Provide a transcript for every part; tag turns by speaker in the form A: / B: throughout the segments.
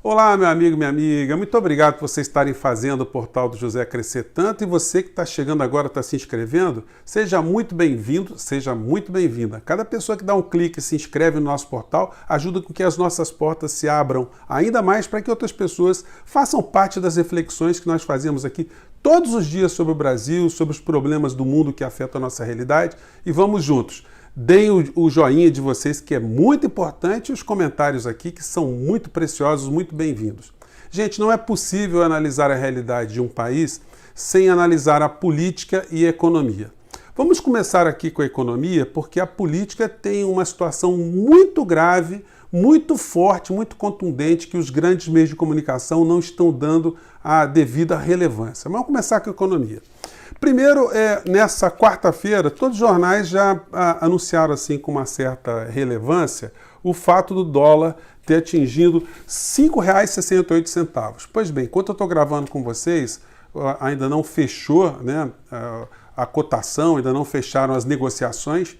A: Olá, meu amigo, minha amiga. Muito obrigado por vocês estarem fazendo o portal do José crescer tanto. E você que está chegando agora, está se inscrevendo, seja muito bem-vindo, seja muito bem-vinda. Cada pessoa que dá um clique e se inscreve no nosso portal ajuda com que as nossas portas se abram ainda mais para que outras pessoas façam parte das reflexões que nós fazemos aqui todos os dias sobre o Brasil, sobre os problemas do mundo que afetam a nossa realidade. E vamos juntos. Deem o joinha de vocês, que é muito importante, e os comentários aqui, que são muito preciosos, muito bem-vindos. Gente, não é possível analisar a realidade de um país sem analisar a política e a economia. Vamos começar aqui com a economia, porque a política tem uma situação muito grave, muito forte, muito contundente, que os grandes meios de comunicação não estão dando a devida relevância. Mas vamos começar com a economia. Primeiro, nessa quarta-feira, todos os jornais já anunciaram assim com uma certa relevância o fato do dólar ter atingido R$ 5,68. Pois bem, enquanto eu estou gravando com vocês, ainda não fechou, né, a cotação, ainda não fecharam as negociações,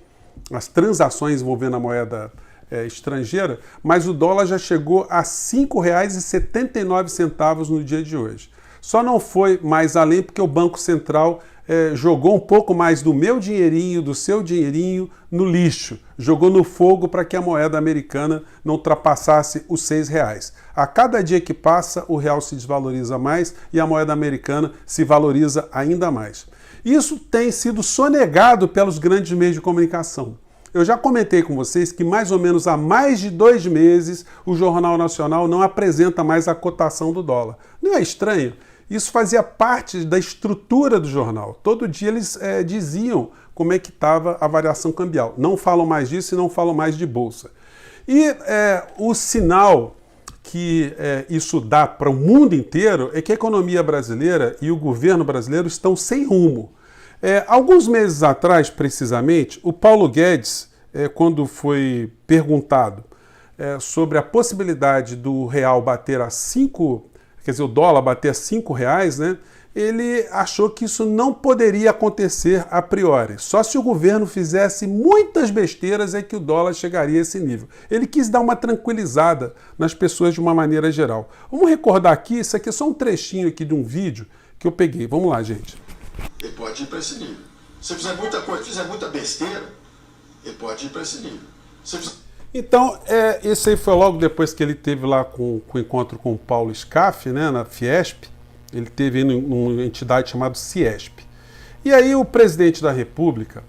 A: as transações envolvendo a moeda estrangeira, mas o dólar já chegou a R$ 5,79 no dia de hoje. Só não foi mais além porque o Banco Central jogou um pouco mais do meu dinheirinho, do seu dinheirinho, no lixo. Jogou no fogo para que a moeda americana não ultrapassasse os R$ 6. A cada dia que passa, o real se desvaloriza mais e a moeda americana se valoriza ainda mais. Isso tem sido sonegado pelos grandes meios de comunicação. Eu já comentei com vocês que mais ou menos há mais de 2 meses o Jornal Nacional não apresenta mais a cotação do dólar. Não é estranho? Isso fazia parte da estrutura do jornal. Todo dia eles diziam como é que estava a variação cambial. Não falam mais disso e não falam mais de bolsa. E o sinal que isso dá para o mundo inteiro é que a economia brasileira e o governo brasileiro estão sem rumo. Alguns meses atrás, precisamente, o Paulo Guedes, quando foi perguntado sobre a possibilidade do real bater a 5, quer dizer, o dólar bater a R$ 5, né? Ele achou que isso não poderia acontecer a priori. Só se o governo fizesse muitas besteiras é que o dólar chegaria a esse nível. Ele quis dar uma tranquilizada nas pessoas de uma maneira geral. Vamos recordar aqui, isso aqui é só um trechinho aqui de um vídeo que eu peguei. Vamos lá, gente.
B: Ele pode ir para esse nível. Se fizer muita coisa, fizer muita besteira, ele pode ir para esse nível.
A: Então, esse aí foi logo depois que ele teve lá com o encontro com o Paulo Scaff, né, na Fiesp. Ele teve numa entidade chamada Ciesp. E aí o presidente da República,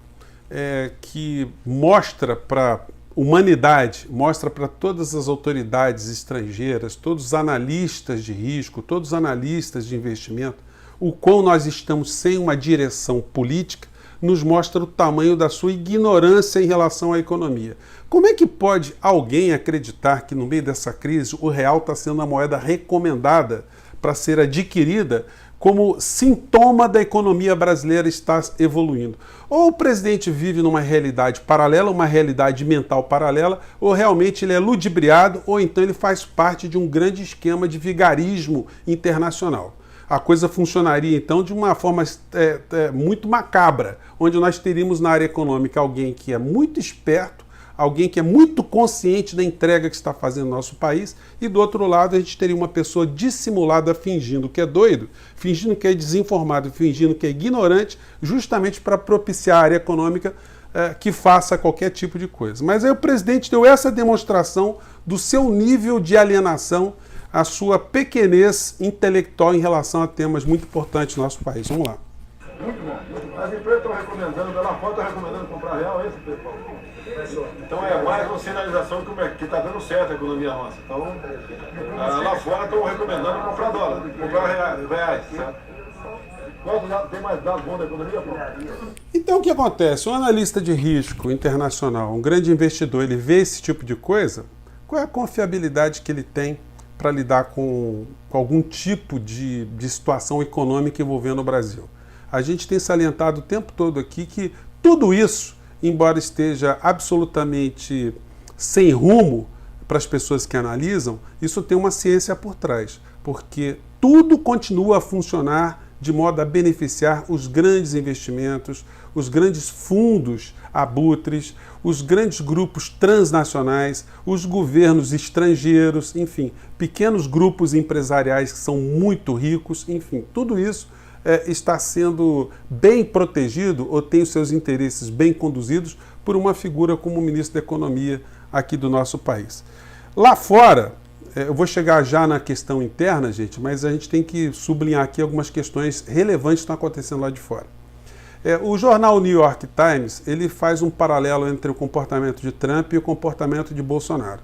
A: que mostra para a humanidade, mostra para todas as autoridades estrangeiras, todos os analistas de risco, todos os analistas de investimento, o quão nós estamos sem uma direção política, nos mostra o tamanho da sua ignorância em relação à economia. Como é que pode alguém acreditar que no meio dessa crise o real está sendo a moeda recomendada para ser adquirida como sintoma da economia brasileira estar evoluindo? Ou o presidente vive numa realidade paralela, uma realidade mental paralela, ou realmente ele é ludibriado, ou então ele faz parte de um grande esquema de vigarismo internacional. A coisa funcionaria, então, de uma forma muito macabra, onde nós teríamos na área econômica alguém que é muito esperto, alguém que é muito consciente da entrega que está fazendo no nosso país, e do outro lado a gente teria uma pessoa dissimulada fingindo que é doido, fingindo que é desinformado, fingindo que é ignorante, justamente para propiciar a área econômica que faça qualquer tipo de coisa. Mas aí o presidente deu essa demonstração do seu nível de alienação, a sua pequenez intelectual em relação a temas muito importantes no nosso país. Vamos lá.
C: Muito bom. As empresas estão recomendando, lá fora estão recomendando comprar real, é isso, pessoal? Então é mais uma sinalização que está dando certo a economia nossa. Então, lá fora estão recomendando comprar dólar, comprar reais, certo? Tem mais dados bons da economia, Paulo?
A: Então o que acontece? Um analista de risco internacional, um grande investidor, ele vê esse tipo de coisa, qual é a confiabilidade que ele tem para lidar com algum tipo de situação econômica envolvendo o Brasil? A gente tem salientado o tempo todo aqui que tudo isso, embora esteja absolutamente sem rumo para as pessoas que analisam, isso tem uma ciência por trás, porque tudo continua a funcionar de modo a beneficiar os grandes investimentos, os grandes fundos abutres, os grandes grupos transnacionais, os governos estrangeiros, enfim, pequenos grupos empresariais que são muito ricos, enfim, tudo isso está sendo bem protegido ou tem os seus interesses bem conduzidos por uma figura como o ministro da Economia aqui do nosso país. Lá fora, eu vou chegar já na questão interna, gente, mas a gente tem que sublinhar aqui algumas questões relevantes que estão acontecendo lá de fora. O jornal New York Times, ele faz um paralelo entre o comportamento de Trump e o comportamento de Bolsonaro.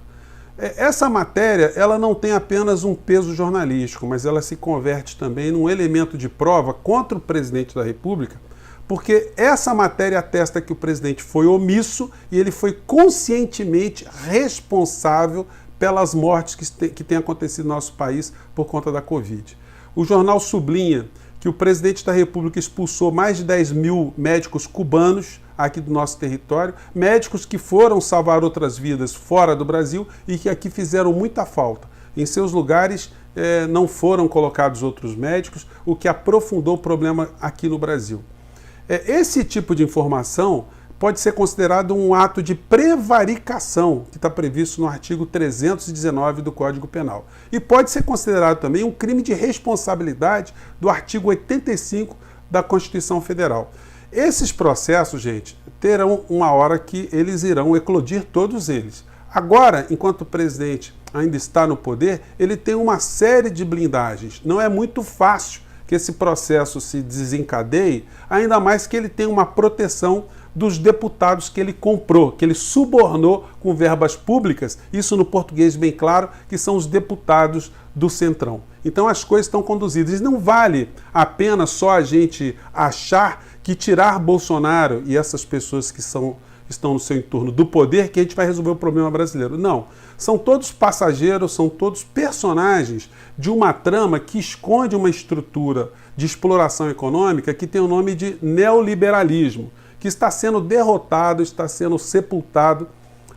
A: Essa matéria, ela não tem apenas um peso jornalístico, mas ela se converte também num elemento de prova contra o presidente da República, porque essa matéria atesta que o presidente foi omisso e ele foi conscientemente responsável pelas mortes que têm acontecido no nosso país por conta da Covid. O jornal sublinha que o presidente da República expulsou mais de 10 mil médicos cubanos aqui do nosso território, médicos que foram salvar outras vidas fora do Brasil e que aqui fizeram muita falta. Em seus lugares não foram colocados outros médicos, o que aprofundou o problema aqui no Brasil. Esse tipo de informação pode ser considerado um ato de prevaricação, que está previsto no artigo 319 do Código Penal. E pode ser considerado também um crime de responsabilidade do artigo 85 da Constituição Federal. Esses processos, gente, terão uma hora que eles irão eclodir, todos eles. Agora, enquanto o presidente ainda está no poder, ele tem uma série de blindagens. Não é muito fácil que esse processo se desencadeie, ainda mais que ele tem uma proteção dos deputados que ele comprou, que ele subornou com verbas públicas, isso no português bem claro, que são os deputados do Centrão. Então as coisas estão conduzidas. Não vale a pena só a gente achar que tirar Bolsonaro e essas pessoas que estão no seu entorno do poder que a gente vai resolver o problema brasileiro. Não. São todos passageiros, são todos personagens de uma trama que esconde uma estrutura de exploração econômica que tem o nome de neoliberalismo, que está sendo derrotado, está sendo sepultado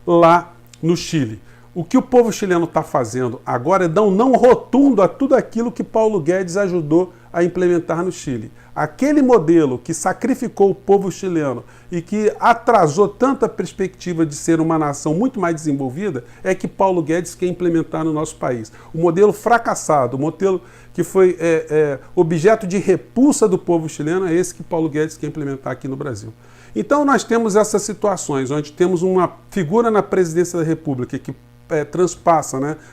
A: lá no Chile. O que o povo chileno está fazendo agora é dar um não rotundo a tudo aquilo que Paulo Guedes ajudou a implementar no Chile. Aquele modelo que sacrificou o povo chileno e que atrasou tanta perspectiva de ser uma nação muito mais desenvolvida é que Paulo Guedes quer implementar no nosso país. O modelo fracassado, o modelo que foi objeto de repulsa do povo chileno é esse que Paulo Guedes quer implementar aqui no Brasil. Então nós temos essas situações, onde temos uma figura na presidência da República que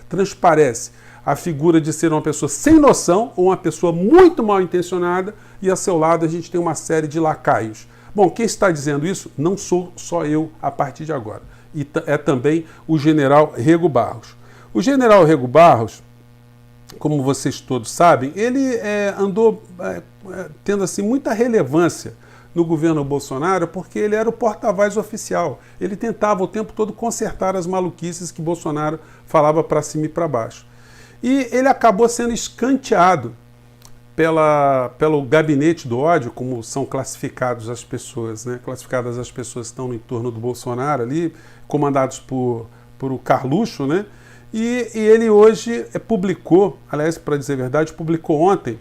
A: transparece a figura de ser uma pessoa sem noção ou uma pessoa muito mal intencionada, e a seu lado a gente tem uma série de lacaios. Bom, quem está dizendo isso não sou só eu a partir de agora, e é também o general Rego Barros. O general Rego Barros, como vocês todos sabem, ele andou tendo assim muita relevância no governo Bolsonaro, porque ele era o porta-voz oficial. Ele tentava o tempo todo consertar as maluquices que Bolsonaro falava para cima e para baixo. E ele acabou sendo escanteado pelo gabinete do ódio, como são classificadas as pessoas, né? Classificadas as pessoas que estão no entorno do Bolsonaro ali, comandados por o Carluxo, né? E ele hoje publicou, aliás, para dizer a verdade, publicou ontem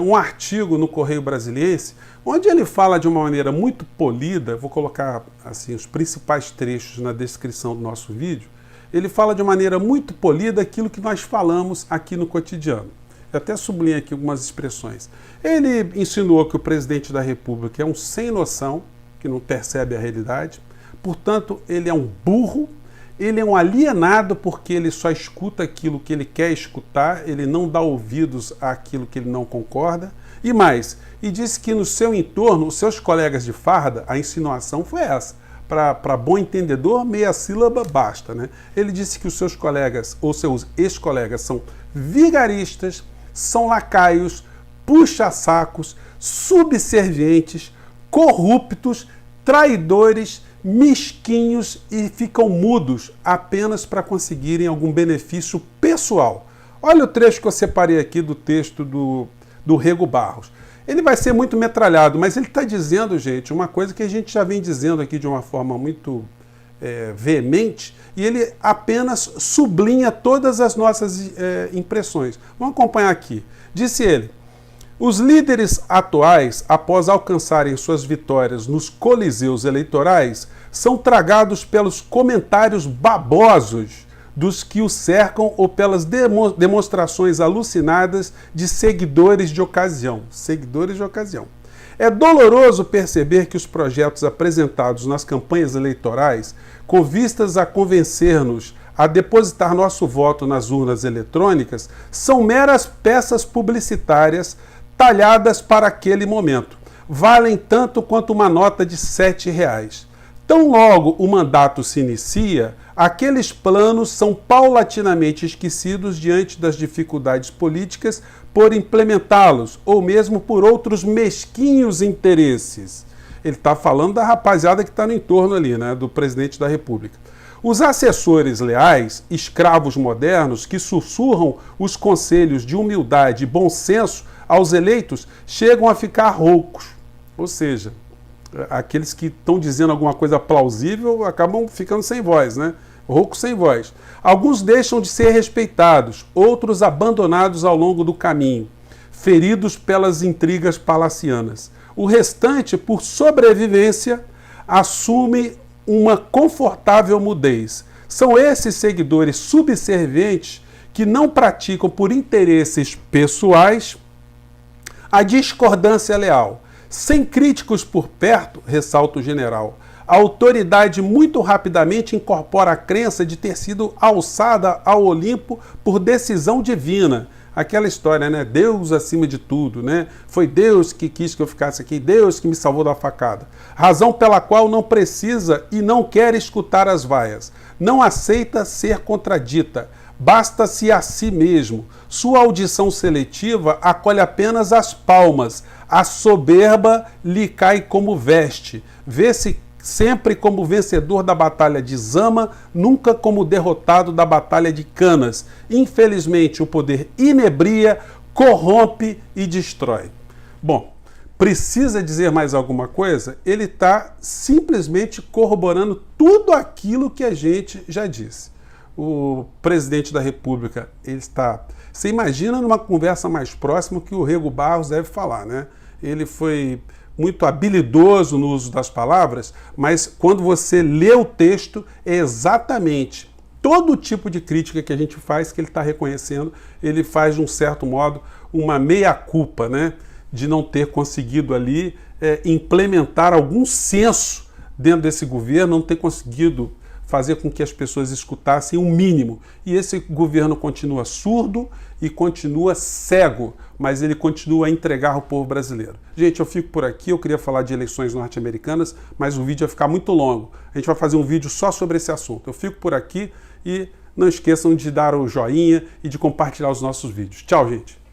A: um artigo no Correio Brasiliense, onde ele fala de uma maneira muito polida, vou colocar assim os principais trechos na descrição do nosso vídeo, ele fala de maneira muito polida aquilo que nós falamos aqui no cotidiano. Eu até sublinho aqui algumas expressões. Ele insinuou que o presidente da República é um sem noção, que não percebe a realidade, portanto, ele é um burro, ele é um alienado porque ele só escuta aquilo que ele quer escutar, ele não dá ouvidos àquilo que ele não concorda. E mais, e disse que no seu entorno, os seus colegas de farda, a insinuação foi essa. Para bom entendedor, meia sílaba basta, né? Ele disse que os seus colegas, ou seus ex-colegas, são vigaristas, são lacaios, puxa-sacos, subservientes, corruptos, traidores, mesquinhos e ficam mudos apenas para conseguirem algum benefício pessoal. Olha o trecho que eu separei aqui do texto do Rego Barros. Ele vai ser muito metralhado, mas ele está dizendo, gente, uma coisa que a gente já vem dizendo aqui de uma forma muito veemente, e ele apenas sublinha todas as nossas impressões. Vamos acompanhar aqui. Disse ele: Os líderes atuais, após alcançarem suas vitórias nos coliseus eleitorais, são tragados pelos comentários babosos dos que o cercam ou pelas demonstrações alucinadas de seguidores de ocasião. Seguidores de ocasião. É doloroso perceber que os projetos apresentados nas campanhas eleitorais, com vistas a convencer-nos a depositar nosso voto nas urnas eletrônicas, são meras peças publicitárias talhadas para aquele momento. Valem tanto quanto uma nota de R$7. Tão logo o mandato se inicia, aqueles planos são paulatinamente esquecidos diante das dificuldades políticas por implementá-los, ou mesmo por outros mesquinhos interesses. Ele está falando da rapaziada que está no entorno ali, né, do presidente da República. Os assessores leais, escravos modernos, que sussurram os conselhos de humildade e bom senso aos eleitos, chegam a ficar roucos. Ou seja, aqueles que estão dizendo alguma coisa plausível acabam ficando sem voz, né? Roucos sem voz. Alguns deixam de ser respeitados, outros abandonados ao longo do caminho, feridos pelas intrigas palacianas. O restante, por sobrevivência, assume uma confortável mudez. São esses seguidores subservientes que não praticam por interesses pessoais a discordância leal. Sem críticos por perto, ressalta o general, a autoridade muito rapidamente incorpora a crença de ter sido alçada ao Olimpo por decisão divina. Aquela história, né? Deus acima de tudo, né? Foi Deus que quis que eu ficasse aqui, Deus que me salvou da facada. Razão pela qual não precisa e não quer escutar as vaias. Não aceita ser contradita. Basta-se a si mesmo. Sua audição seletiva acolhe apenas as palmas. A soberba lhe cai como veste. Vê-se sempre como vencedor da batalha de Zama, nunca como derrotado da batalha de Canas. Infelizmente, o poder inebria, corrompe e destrói. Bom, precisa dizer mais alguma coisa? Ele está simplesmente corroborando tudo aquilo que a gente já disse. O presidente da República, ele está... Você imagina numa conversa mais próxima que o Rego Barros deve falar, né? Ele foi muito habilidoso no uso das palavras, mas quando você lê o texto, é exatamente todo tipo de crítica que a gente faz que ele está reconhecendo. Ele faz, de um certo modo, uma meia-culpa, né? De não ter conseguido ali implementar algum senso dentro desse governo, não ter conseguido fazer com que as pessoas escutassem o mínimo. E esse governo continua surdo e continua cego, mas ele continua a entregar o povo brasileiro. Gente, eu fico por aqui, eu queria falar de eleições norte-americanas, mas o vídeo vai ficar muito longo. A gente vai fazer um vídeo só sobre esse assunto. Eu fico por aqui e não esqueçam de dar o joinha e de compartilhar os nossos vídeos. Tchau, gente!